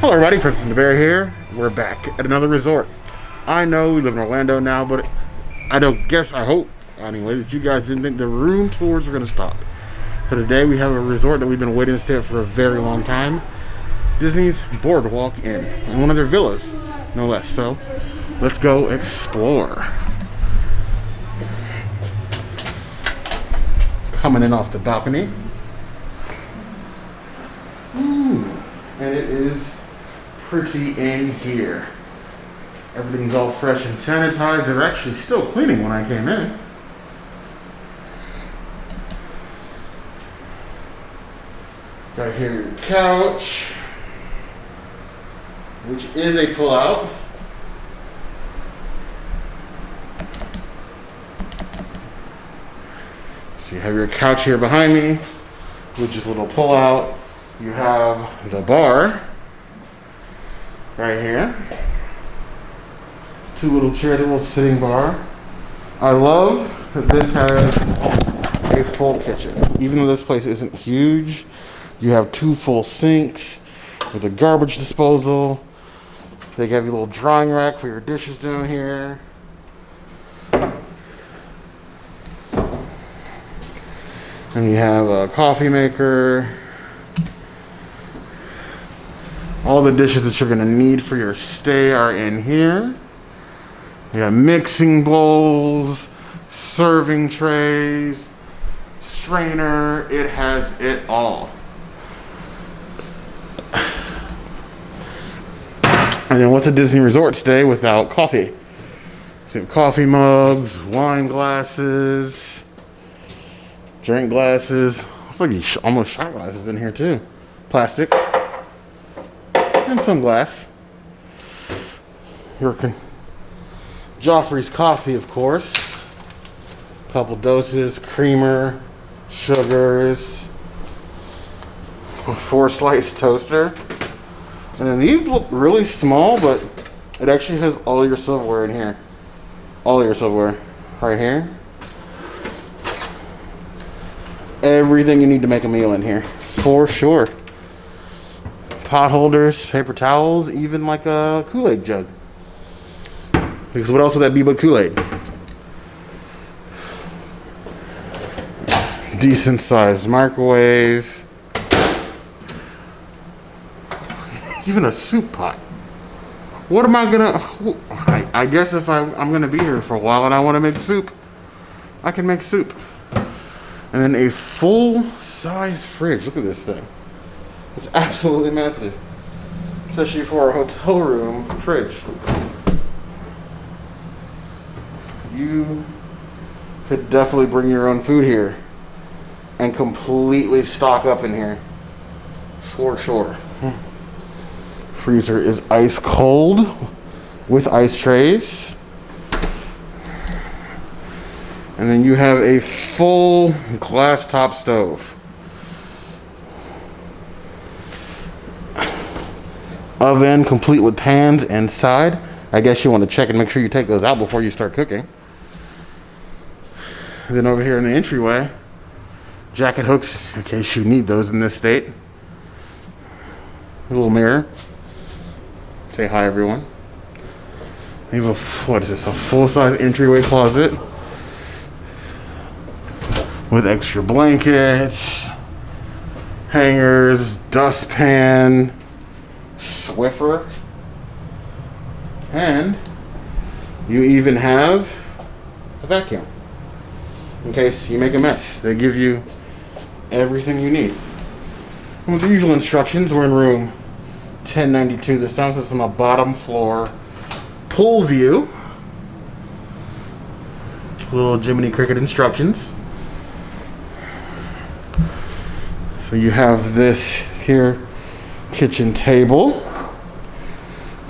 Hello everybody, Princess and the Bear here. We're back at another resort. I know we live in Orlando now, but I hope anyway, that you guys didn't think the room tours were going to stop. So today we have a resort that we've been waiting to stay at for a very long time. Disney's Boardwalk Inn, in one of their villas, no less. So, let's go explore. Coming in off the balcony. Ooh, and it is pretty in here. Everything's all fresh and sanitized. They're actually still cleaning when I came in. Got here your couch, which is a pull-out. So you have your couch here behind me, which is a little pull-out. You have the bar right here. Two little chairs, a little sitting bar. I love that this has a full kitchen. Even though this place isn't huge, you have two full sinks with a garbage disposal. They have your little drying rack for your dishes down here. And you have a coffee maker. All the dishes that you're gonna need for your stay are in here. You got mixing bowls, serving trays, strainer. It has it all. And then what's a Disney resort stay without coffee? So you have coffee mugs, wine glasses, drink glasses. Looks like almost shot glasses in here too. Plastic. And some glass. Your Joffrey's coffee, of course. Couple doses, creamer, sugars, a 4-slice toaster. And then these look really small, but it actually has all your silverware in here. All your silverware right here. Everything you need to make a meal in here, for sure. Pot holders, paper towels, even like a Kool-Aid jug. Because what else would that be but Kool-Aid? Decent sized microwave. Even a soup pot. What am I gonna... I guess if I'm gonna be here for a while and I want to make soup, I can make soup. And then a full-size fridge. Look at this thing. It's absolutely massive. Especially for a hotel room fridge. You could definitely bring your own food here and completely stock up in here. For sure. Freezer is ice cold with ice trays. And then you have a full glass top stove. Oven complete with pans and side. I guess you want to check and make sure you take those out before you start cooking. And then over here in the entryway, jacket hooks in case you need those in this state. A little mirror. Say hi, everyone. We have what is this? A full-size entryway closet with extra blankets, hangers, dustpan, Swiffer, and you even have a vacuum in case you make a mess. They give you everything you need. And with the usual instructions, we're in room 1092 this time, so it's on the bottom floor. Pool view. Little Jiminy Cricket instructions. So you have this here kitchen table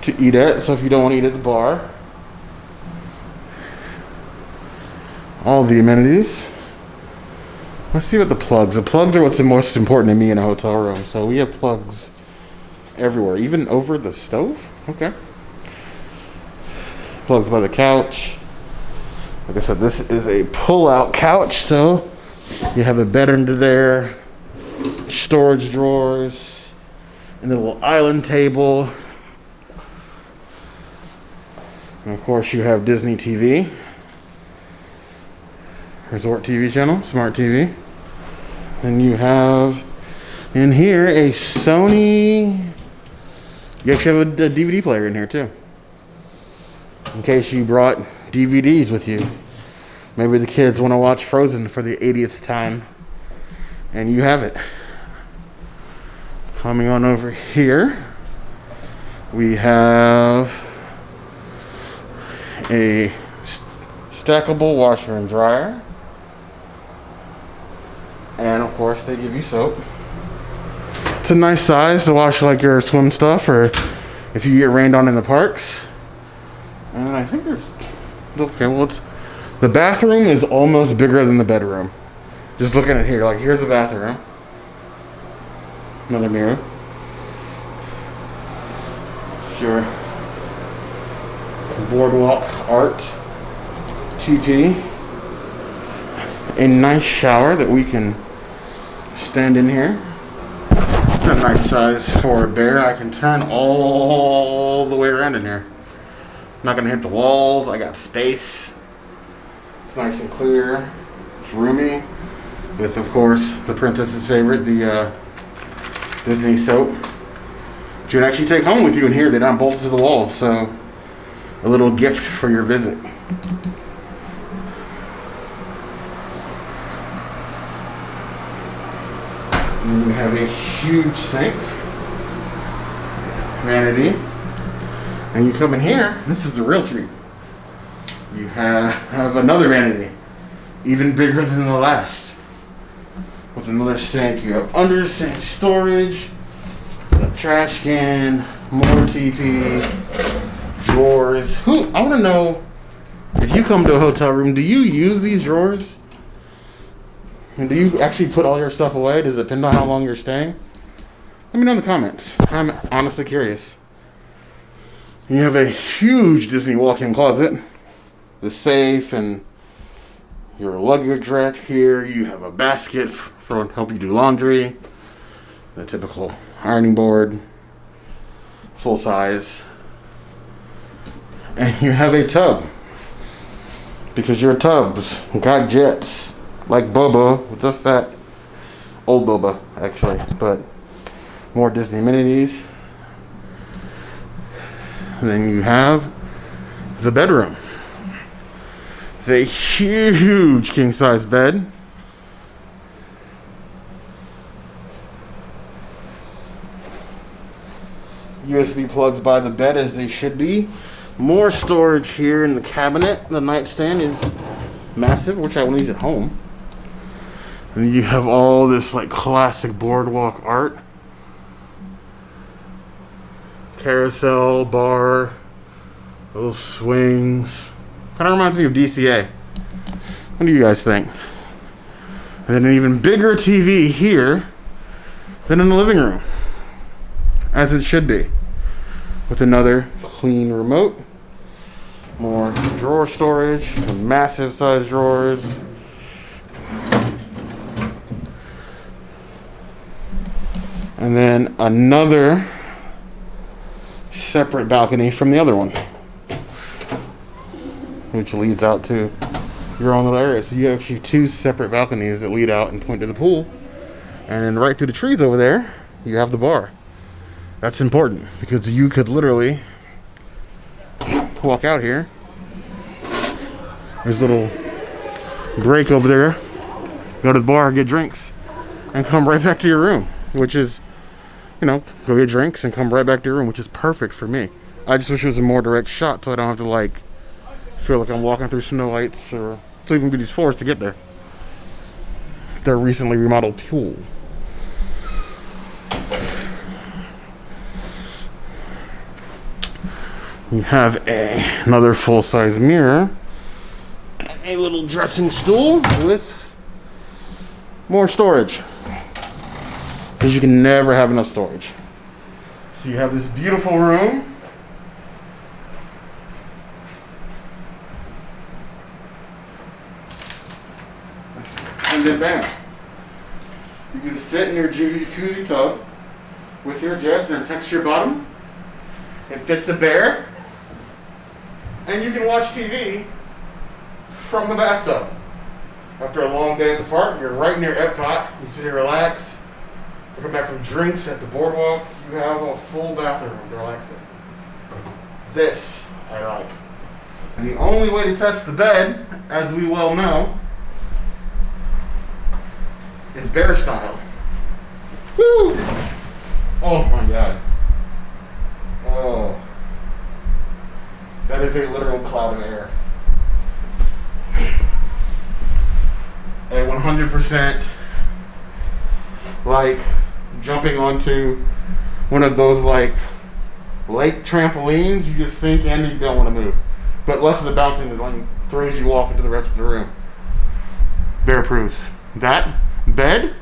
to eat at, so if you don't want to eat at the bar. All the amenities. Let's see what the plugs are what's the most important to me in a hotel room. So we have plugs everywhere, even over the stove. Okay. Plugs by the couch. Like I said, this is a pull-out couch, so you have a bed under there, storage drawers, And the little island table. And of course, you have Disney TV, Resort TV channel, Smart TV. And you have in here a Sony. You actually have a DVD player in here too, in case you brought DVDs with you. Maybe the kids want to watch Frozen for the 80th time, and you have it. Coming on over here, we have a stackable washer and dryer. And of course, they give you soap. It's a nice size to wash like your swim stuff, or if you get rained on in the parks. And I think there's, okay, well, the bathroom is almost bigger than the bedroom. Just looking at here, like here's the bathroom. Another mirror. Sure. Boardwalk art. TP. A nice shower that we can stand in here. It's a nice size for a bear. I can turn all the way around in here. I'm not gonna hit the walls. I got space. It's nice and clear. It's roomy. With, of course, the princess's favorite, the Disney soap. Which you can actually take home with you in here. They don't bolt to the wall, so a little gift for your visit. And you have a huge sink, vanity, and you come in here. This is the real treat. You have another vanity, even bigger than the last, with another sink. You have under sink storage, a trash can, more TP, drawers. I want to know, if you come to a hotel room, do you use these drawers? And do you actually put all your stuff away? Does it depend on how long you're staying? Let me know in the comments. I'm honestly curious. And you have a huge Disney walk-in closet. The safe and your luggage rack here. You have a basket for help you do laundry. The typical ironing board. Full size. And you have a tub. Because your tubs got jets. Like Boba with the fat, old Boba actually, but more Disney amenities. And then you have the bedroom. It's a huge king size bed. USB plugs by the bed as they should be. More storage here in the cabinet. The nightstand is massive, which I will use at home. And you have all this like classic boardwalk art. Carousel, bar, little swings. Kind of reminds me of DCA. What do you guys think? And then an even bigger TV here than in the living room. As it should be. With another clean remote. More drawer storage. Massive size drawers. And then another separate balcony from the other one, which leads out to your own little area. So you have actually two separate balconies that lead out and point to the pool. And then right through the trees over there, you have the bar. That's important because you could literally walk out here. There's a little break over there. Go to the bar, get drinks, and come right back to your room, which is, you know, go get drinks and come right back to your room, which is perfect for me. I just wish it was a more direct shot so I don't have to like feel like I'm walking through Snow White's or Sleeping Beauty's forest to get there. Their recently remodeled pool. You have another full-size mirror, a little dressing stool with more storage. Because you can never have enough storage. So you have this beautiful room. And then bam. You can sit in your jacuzzi tub with your jets and a texture bottom. It fits a bear. And you can watch TV from the bathtub. After a long day at the park, you're right near Epcot. You sit here, relax. You come back from drinks at the Boardwalk. You have a full bathroom to relax in. This I like. And the only way to test the bed, as we well know, is bear style. Woo! Oh my God. Oh. That is a literal cloud of air. A 100% like jumping onto one of those like lake trampolines. You just sink in and you don't want to move. But less of the bouncing that like throws you off into the rest of the room. Bear proofs. That bed,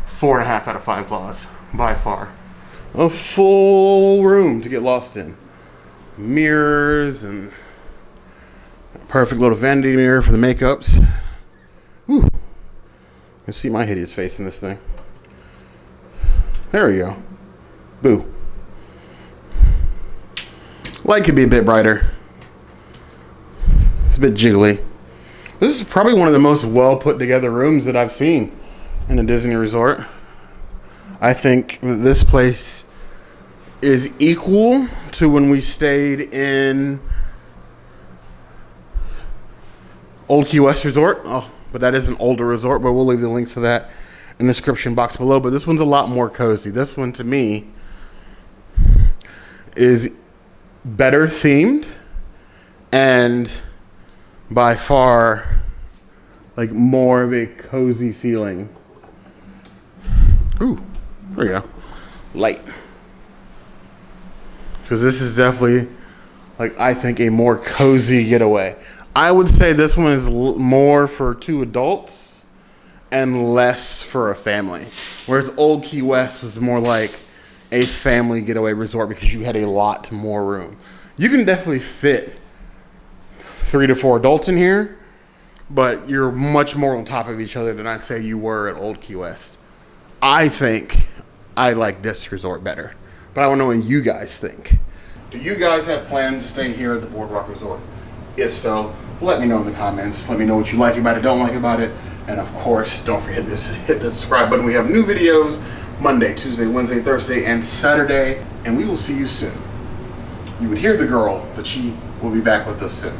4.5 out of 5 claws by far. A full room to get lost in. Mirrors and a perfect little vanity mirror for the makeups. Whew. You can see my hideous face in this thing. There we go. Boo. Light could be a bit brighter. It's a bit jiggly. This is probably one of the most well put together rooms that I've seen in a Disney resort. I think that this place is equal to when we stayed in Old Key West Resort. Oh, but that is an older resort, but we'll leave the links to that in the description box below. But this one's a lot more cozy. This one, to me, is better themed and by far like more of a cozy feeling. Ooh, there you go. Light. Because this is definitely, like, I think a more cozy getaway. I would say this one is more for 2 adults and less for a family. Whereas Old Key West was more like a family getaway resort because you had a lot more room. You can definitely fit 3 to 4 adults in here, but you're much more on top of each other than I'd say you were at Old Key West. I think I like this resort better, but I want to know what you guys think. Do you guys have plans to stay here at the Boardwalk Resort? If so, let me know in the comments. Let me know what you like about it, don't like about it. And of course, don't forget to hit the subscribe button. We have new videos Monday, Tuesday, Wednesday, Thursday, and Saturday. And we will see you soon. You would hear the girl, but she will be back with us soon.